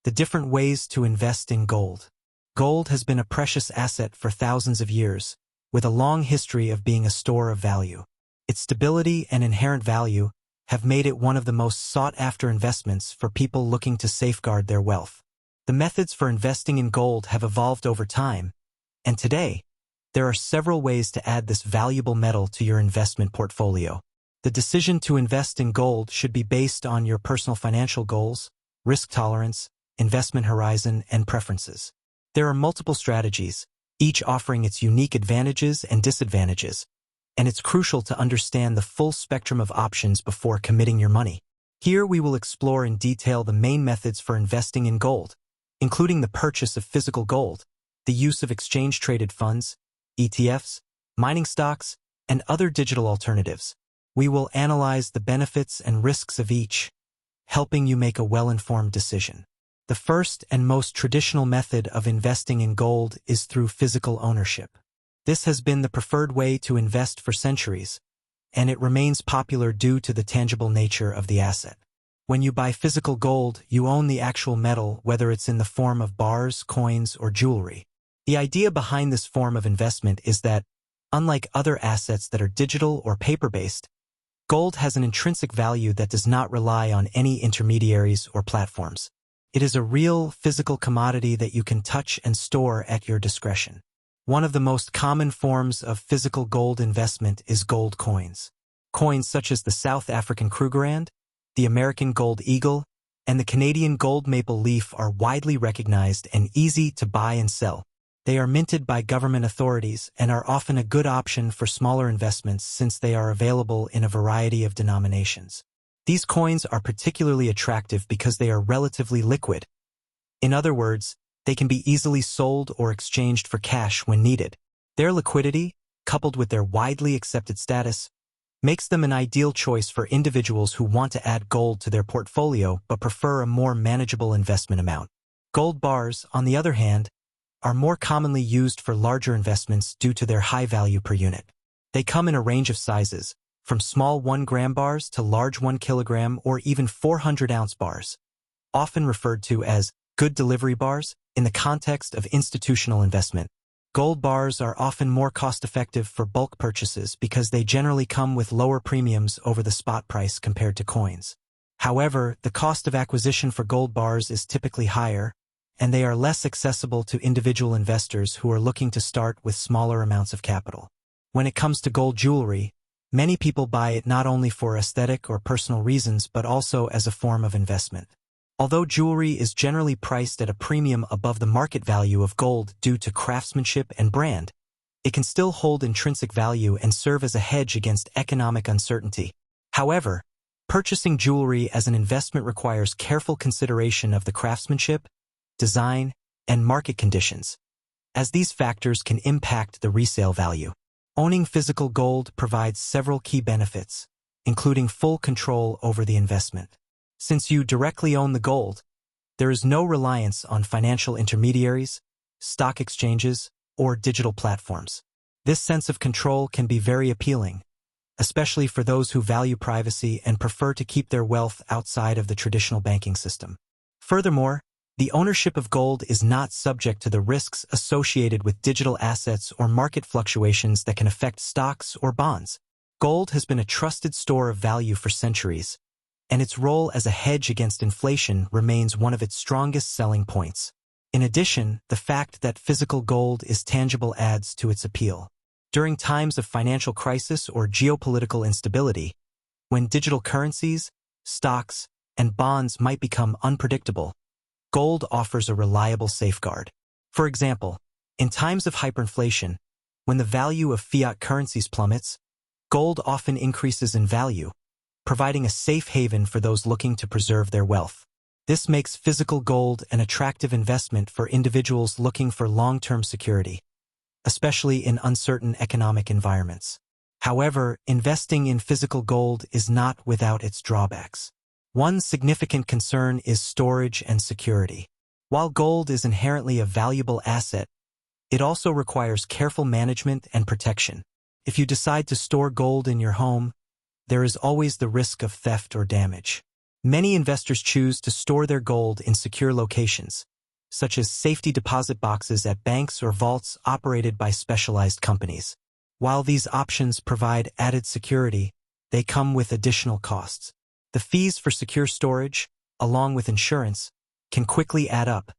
The different ways to invest in gold. Gold has been a precious asset for thousands of years, with a long history of being a store of value. Its stability and inherent value have made it one of the most sought-after investments for people looking to safeguard their wealth. The methods for investing in gold have evolved over time, and today, there are several ways to add this valuable metal to your investment portfolio. The decision to invest in gold should be based on your personal financial goals, risk tolerance, investment horizon, and preferences. There are multiple strategies, each offering its unique advantages and disadvantages, and it's crucial to understand the full spectrum of options before committing your money. Here we will explore in detail the main methods for investing in gold, including the purchase of physical gold, the use of exchange-traded funds, ETFs, mining stocks, and other digital alternatives. We will analyze the benefits and risks of each, helping you make a well-informed decision. The first and most traditional method of investing in gold is through physical ownership. This has been the preferred way to invest for centuries, and it remains popular due to the tangible nature of the asset. When you buy physical gold, you own the actual metal, whether it's in the form of bars, coins, or jewelry. The idea behind this form of investment is that, unlike other assets that are digital or paper-based, gold has an intrinsic value that does not rely on any intermediaries or platforms. It is a real, physical commodity that you can touch and store at your discretion. One of the most common forms of physical gold investment is gold coins. Coins such as the South African Krugerrand, the American Gold Eagle, and the Canadian Gold Maple Leaf are widely recognized and easy to buy and sell. They are minted by government authorities and are often a good option for smaller investments since they are available in a variety of denominations. These coins are particularly attractive because they are relatively liquid. In other words, they can be easily sold or exchanged for cash when needed. Their liquidity, coupled with their widely accepted status, makes them an ideal choice for individuals who want to add gold to their portfolio but prefer a more manageable investment amount. Gold bars, on the other hand, are more commonly used for larger investments due to their high value per unit. They come in a range of sizes, from small 1-gram bars to large 1-kilogram or even 400-ounce bars, often referred to as good delivery bars in the context of institutional investment. Gold bars are often more cost-effective for bulk purchases because they generally come with lower premiums over the spot price compared to coins. However, the cost of acquisition for gold bars is typically higher, and they are less accessible to individual investors who are looking to start with smaller amounts of capital. When it comes to gold jewelry, many people buy it not only for aesthetic or personal reasons but also as a form of investment. Although jewelry is generally priced at a premium above the market value of gold due to craftsmanship and brand, it can still hold intrinsic value and serve as a hedge against economic uncertainty. However, purchasing jewelry as an investment requires careful consideration of the craftsmanship, design, and market conditions, as these factors can impact the resale value. Owning physical gold provides several key benefits, including full control over the investment. Since you directly own the gold, there is no reliance on financial intermediaries, stock exchanges, or digital platforms. This sense of control can be very appealing, especially for those who value privacy and prefer to keep their wealth outside of the traditional banking system. Furthermore, the ownership of gold is not subject to the risks associated with digital assets or market fluctuations that can affect stocks or bonds. Gold has been a trusted store of value for centuries, and its role as a hedge against inflation remains one of its strongest selling points. In addition, the fact that physical gold is tangible adds to its appeal. During times of financial crisis or geopolitical instability, when digital currencies, stocks, and bonds might become unpredictable, gold offers a reliable safeguard. For example, in times of hyperinflation, when the value of fiat currencies plummets, gold often increases in value, providing a safe haven for those looking to preserve their wealth. This makes physical gold an attractive investment for individuals looking for long-term security, especially in uncertain economic environments. However, investing in physical gold is not without its drawbacks. One significant concern is storage and security. While gold is inherently a valuable asset, it also requires careful management and protection. If you decide to store gold in your home, there is always the risk of theft or damage. Many investors choose to store their gold in secure locations, such as safety deposit boxes at banks or vaults operated by specialized companies. While these options provide added security, they come with additional costs. The fees for secure storage, along with insurance, can quickly add up,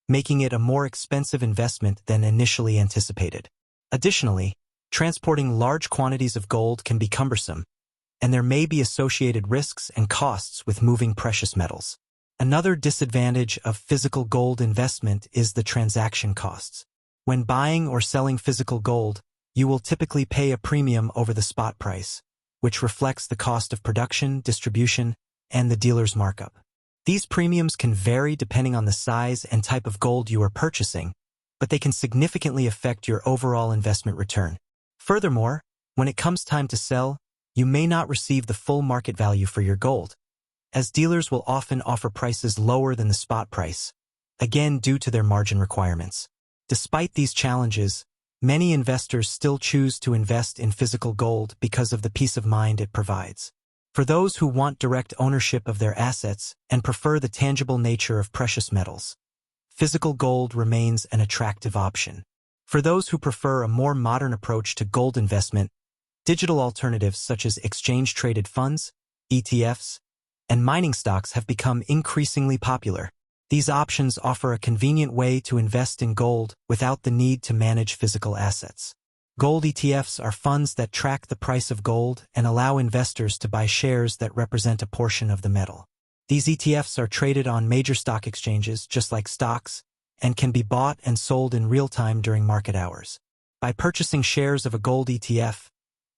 making it a more expensive investment than initially anticipated. Additionally, transporting large quantities of gold can be cumbersome, and there may be associated risks and costs with moving precious metals. Another disadvantage of physical gold investment is the transaction costs. When buying or selling physical gold, you will typically pay a premium over the spot price, which reflects the cost of production, distribution, and the dealer's markup. These premiums can vary depending on the size and type of gold you are purchasing, but they can significantly affect your overall investment return. Furthermore, when it comes time to sell, you may not receive the full market value for your gold, as dealers will often offer prices lower than the spot price, again due to their margin requirements. Despite these challenges, many investors still choose to invest in physical gold because of the peace of mind it provides. For those who want direct ownership of their assets and prefer the tangible nature of precious metals, physical gold remains an attractive option. For those who prefer a more modern approach to gold investment, digital alternatives such as exchange-traded funds, ETFs, and mining stocks have become increasingly popular. These options offer a convenient way to invest in gold without the need to manage physical assets. Gold ETFs are funds that track the price of gold and allow investors to buy shares that represent a portion of the metal. These ETFs are traded on major stock exchanges just like stocks and can be bought and sold in real time during market hours. By purchasing shares of a gold ETF,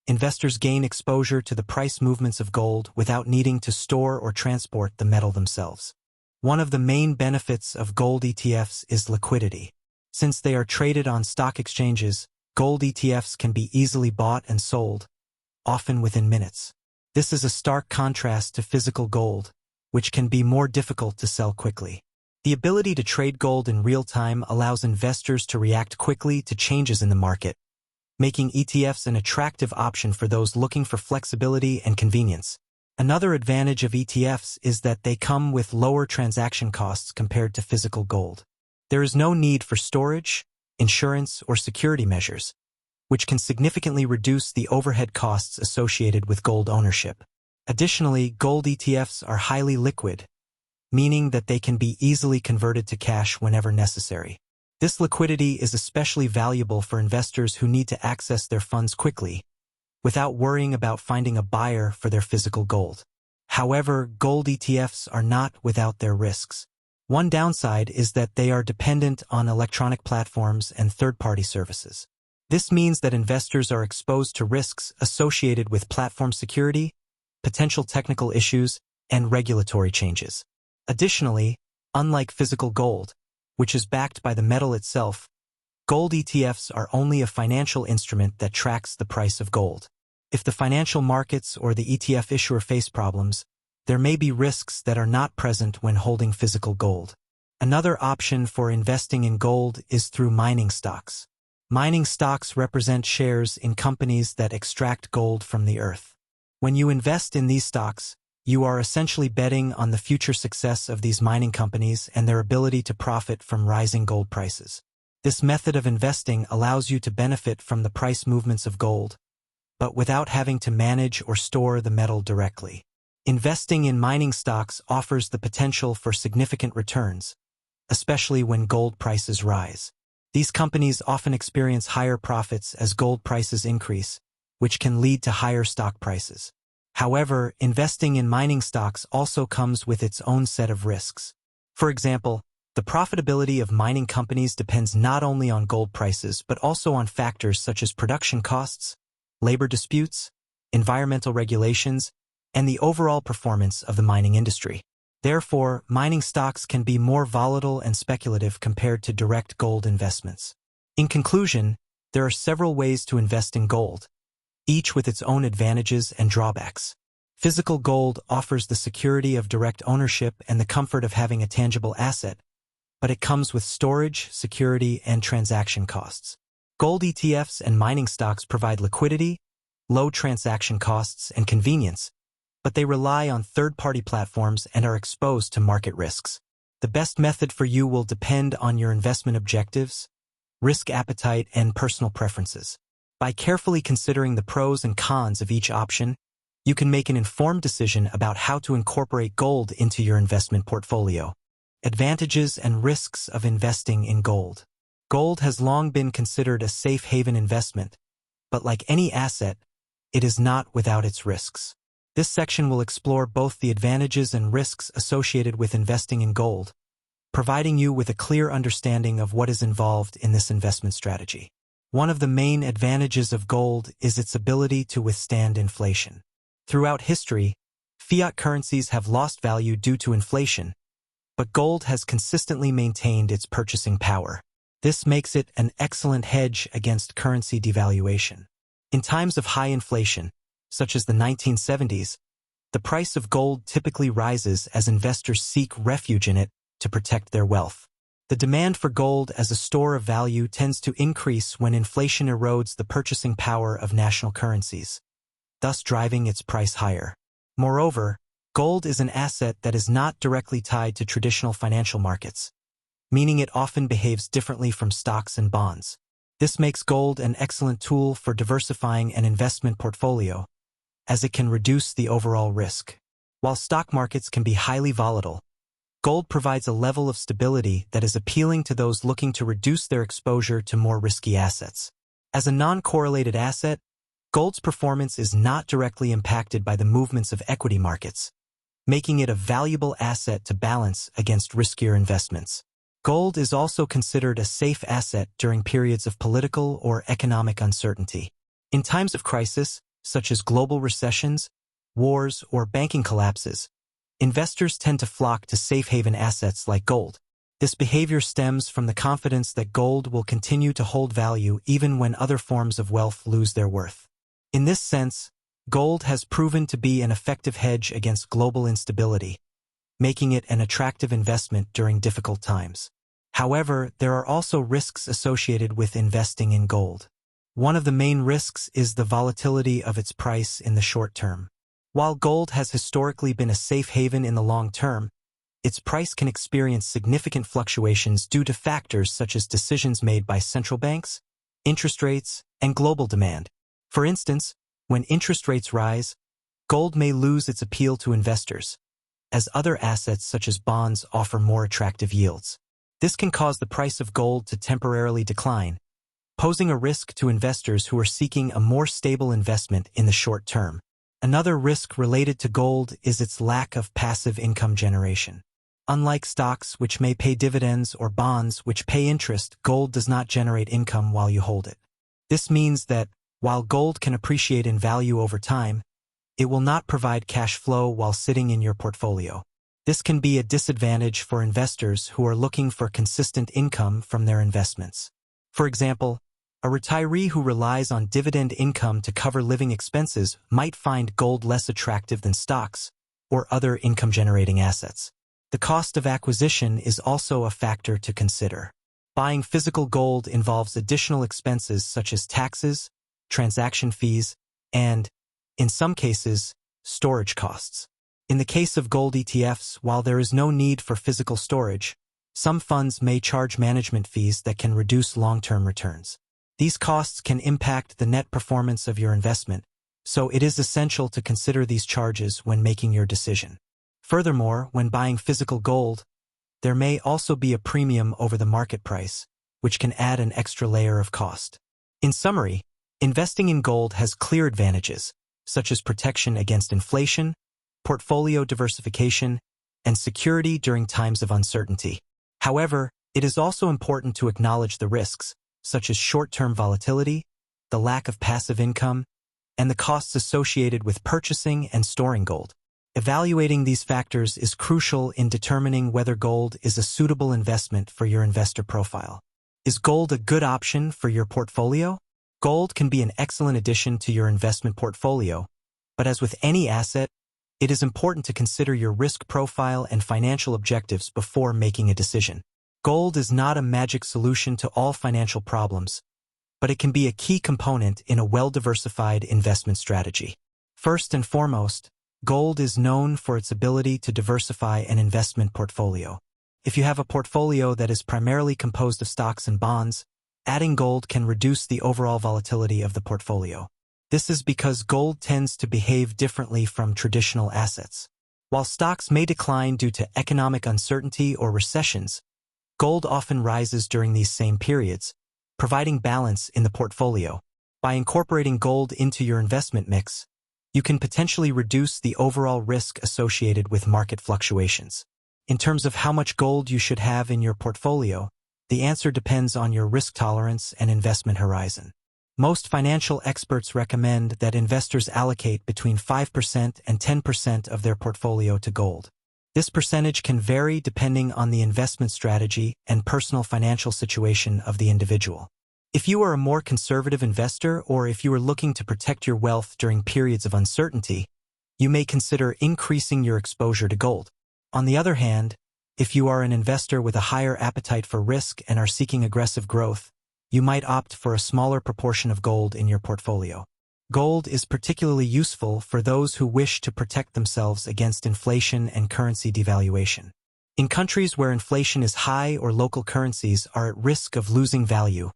investors gain exposure to the price movements of gold without needing to store or transport the metal themselves. One of the main benefits of gold ETFs is liquidity. Since they are traded on stock exchanges, gold ETFs can be easily bought and sold, often within minutes. This is a stark contrast to physical gold, which can be more difficult to sell quickly. The ability to trade gold in real time allows investors to react quickly to changes in the market, making ETFs an attractive option for those looking for flexibility and convenience. Another advantage of ETFs is that they come with lower transaction costs compared to physical gold. There is no need for storage, insurance, or security measures, which can significantly reduce the overhead costs associated with gold ownership. Additionally, gold ETFs are highly liquid, meaning that they can be easily converted to cash whenever necessary. This liquidity is especially valuable for investors who need to access their funds quickly, without worrying about finding a buyer for their physical gold. However, gold ETFs are not without their risks. One downside is that they are dependent on electronic platforms and third-party services. This means that investors are exposed to risks associated with platform security, potential technical issues, and regulatory changes. Additionally, unlike physical gold, which is backed by the metal itself, gold ETFs are only a financial instrument that tracks the price of gold. If the financial markets or the ETF issuer face problems, there may be risks that are not present when holding physical gold. Another option for investing in gold is through mining stocks. Mining stocks represent shares in companies that extract gold from the earth. When you invest in these stocks, you are essentially betting on the future success of these mining companies and their ability to profit from rising gold prices. This method of investing allows you to benefit from the price movements of gold, but without having to manage or store the metal directly. Investing in mining stocks offers the potential for significant returns, especially when gold prices rise. These companies often experience higher profits as gold prices increase, which can lead to higher stock prices. However, investing in mining stocks also comes with its own set of risks. For example, the profitability of mining companies depends not only on gold prices but also on factors such as production costs, labor disputes, environmental regulations, and the overall performance of the mining industry. Therefore, mining stocks can be more volatile and speculative compared to direct gold investments. In conclusion, there are several ways to invest in gold, each with its own advantages and drawbacks. Physical gold offers the security of direct ownership and the comfort of having a tangible asset, but it comes with storage, security, and transaction costs. Gold ETFs and mining stocks provide liquidity, low transaction costs, and convenience, but they rely on third-party platforms and are exposed to market risks. The best method for you will depend on your investment objectives, risk appetite, and personal preferences. By carefully considering the pros and cons of each option, you can make an informed decision about how to incorporate gold into your investment portfolio. Advantages and risks of investing in gold. Gold has long been considered a safe haven investment, but like any asset, it is not without its risks. This section will explore both the advantages and risks associated with investing in gold, providing you with a clear understanding of what is involved in this investment strategy. One of the main advantages of gold is its ability to withstand inflation. Throughout history, fiat currencies have lost value due to inflation, but gold has consistently maintained its purchasing power. This makes it an excellent hedge against currency devaluation. In times of high inflation, such as the 1970s, the price of gold typically rises as investors seek refuge in it to protect their wealth. The demand for gold as a store of value tends to increase when inflation erodes the purchasing power of national currencies, thus driving its price higher. Moreover, gold is an asset that is not directly tied to traditional financial markets, meaning it often behaves differently from stocks and bonds. This makes gold an excellent tool for diversifying an investment portfolio, as it can reduce the overall risk. While stock markets can be highly volatile, gold provides a level of stability that is appealing to those looking to reduce their exposure to more risky assets. As a non-correlated asset, gold's performance is not directly impacted by the movements of equity markets, making it a valuable asset to balance against riskier investments. Gold is also considered a safe asset during periods of political or economic uncertainty. In times of crisis, such as global recessions, wars, or banking collapses, investors tend to flock to safe haven assets like gold. This behavior stems from the confidence that gold will continue to hold value even when other forms of wealth lose their worth. In this sense, gold has proven to be an effective hedge against global instability, making it an attractive investment during difficult times. However, there are also risks associated with investing in gold. One of the main risks is the volatility of its price in the short term. While gold has historically been a safe haven in the long term, its price can experience significant fluctuations due to factors such as decisions made by central banks, interest rates, and global demand. For instance, when interest rates rise, gold may lose its appeal to investors, as other assets such as bonds offer more attractive yields. This can cause the price of gold to temporarily decline, posing a risk to investors who are seeking a more stable investment in the short term. Another risk related to gold is its lack of passive income generation. Unlike stocks, which may pay dividends, or bonds, which pay interest, gold does not generate income while you hold it. This means that, while gold can appreciate in value over time, it will not provide cash flow while sitting in your portfolio. This can be a disadvantage for investors who are looking for consistent income from their investments. For example, a retiree who relies on dividend income to cover living expenses might find gold less attractive than stocks or other income-generating assets. The cost of acquisition is also a factor to consider. Buying physical gold involves additional expenses such as taxes, transaction fees, and, in some cases, storage costs. In the case of gold ETFs, while there is no need for physical storage, some funds may charge management fees that can reduce long-term returns. These costs can impact the net performance of your investment, so it is essential to consider these charges when making your decision. Furthermore, when buying physical gold, there may also be a premium over the market price, which can add an extra layer of cost. In summary, investing in gold has clear advantages, such as protection against inflation, portfolio diversification, and security during times of uncertainty. However, it is also important to acknowledge the risks, such as short-term volatility, the lack of passive income, and the costs associated with purchasing and storing gold. Evaluating these factors is crucial in determining whether gold is a suitable investment for your investor profile. Is gold a good option for your portfolio? Gold can be an excellent addition to your investment portfolio, but as with any asset, it is important to consider your risk profile and financial objectives before making a decision. Gold is not a magic solution to all financial problems, but it can be a key component in a well-diversified investment strategy. First and foremost, Gold is known for its ability to diversify an investment portfolio. If you have a portfolio that is primarily composed of stocks and bonds, adding gold can reduce the overall volatility of the portfolio. This is because gold tends to behave differently from traditional assets. While stocks may decline due to economic uncertainty or recessions, gold often rises during these same periods, providing balance in the portfolio. By incorporating gold into your investment mix, you can potentially reduce the overall risk associated with market fluctuations. In terms of how much gold you should have in your portfolio, the answer depends on your risk tolerance and investment horizon. Most financial experts recommend that investors allocate between 5% and 10% of their portfolio to gold. This percentage can vary depending on the investment strategy and personal financial situation of the individual. If you are a more conservative investor or if you are looking to protect your wealth during periods of uncertainty, you may consider increasing your exposure to gold. On the other hand, if you are an investor with a higher appetite for risk and are seeking aggressive growth, you might opt for a smaller proportion of gold in your portfolio. Gold is particularly useful for those who wish to protect themselves against inflation and currency devaluation. In countries where inflation is high or local currencies are at risk of losing value,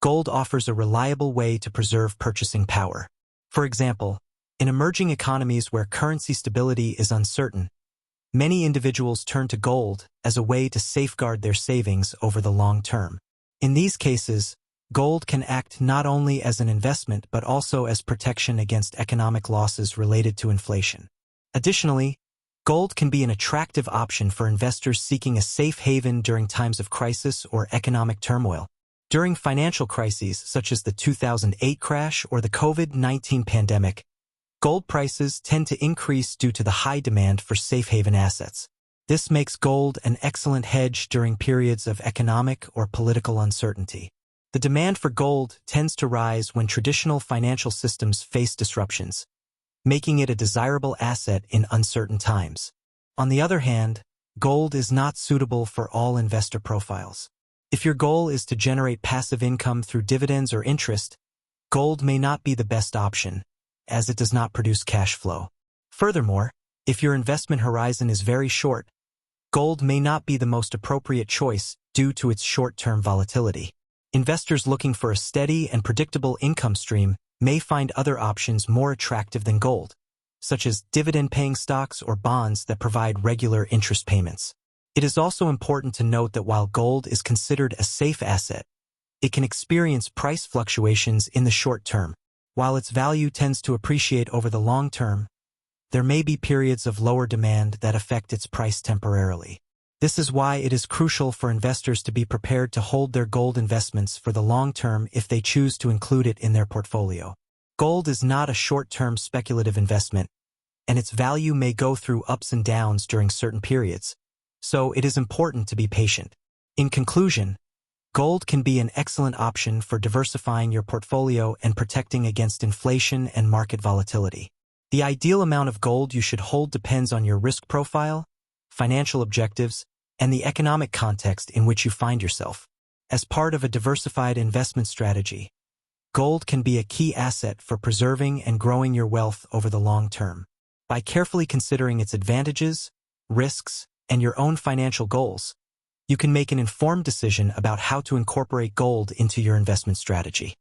gold offers a reliable way to preserve purchasing power. For example, in emerging economies where currency stability is uncertain, many individuals turn to gold as a way to safeguard their savings over the long term. In these cases, gold can act not only as an investment but also as protection against economic losses related to inflation. Additionally, gold can be an attractive option for investors seeking a safe haven during times of crisis or economic turmoil. During financial crises such as the 2008 crash or the COVID-19 pandemic, gold prices tend to increase due to the high demand for safe haven assets. This makes gold an excellent hedge during periods of economic or political uncertainty. The demand for gold tends to rise when traditional financial systems face disruptions, making it a desirable asset in uncertain times. On the other hand, gold is not suitable for all investor profiles. If your goal is to generate passive income through dividends or interest, gold may not be the best option, as it does not produce cash flow. Furthermore, if your investment horizon is very short, gold may not be the most appropriate choice due to its short-term volatility. Investors looking for a steady and predictable income stream may find other options more attractive than gold, such as dividend-paying stocks or bonds that provide regular interest payments. It is also important to note that while gold is considered a safe asset, it can experience price fluctuations in the short term. While its value tends to appreciate over the long term, there may be periods of lower demand that affect its price temporarily. This is why it is crucial for investors to be prepared to hold their gold investments for the long term if they choose to include it in their portfolio. Gold is not a short-term speculative investment, and its value may go through ups and downs during certain periods, so it is important to be patient. In conclusion, gold can be an excellent option for diversifying your portfolio and protecting against inflation and market volatility. The ideal amount of gold you should hold depends on your risk profile, financial objectives, and the economic context in which you find yourself. As part of a diversified investment strategy, gold can be a key asset for preserving and growing your wealth over the long term. By carefully considering its advantages, risks, and your own financial goals, you can make an informed decision about how to incorporate gold into your investment strategy.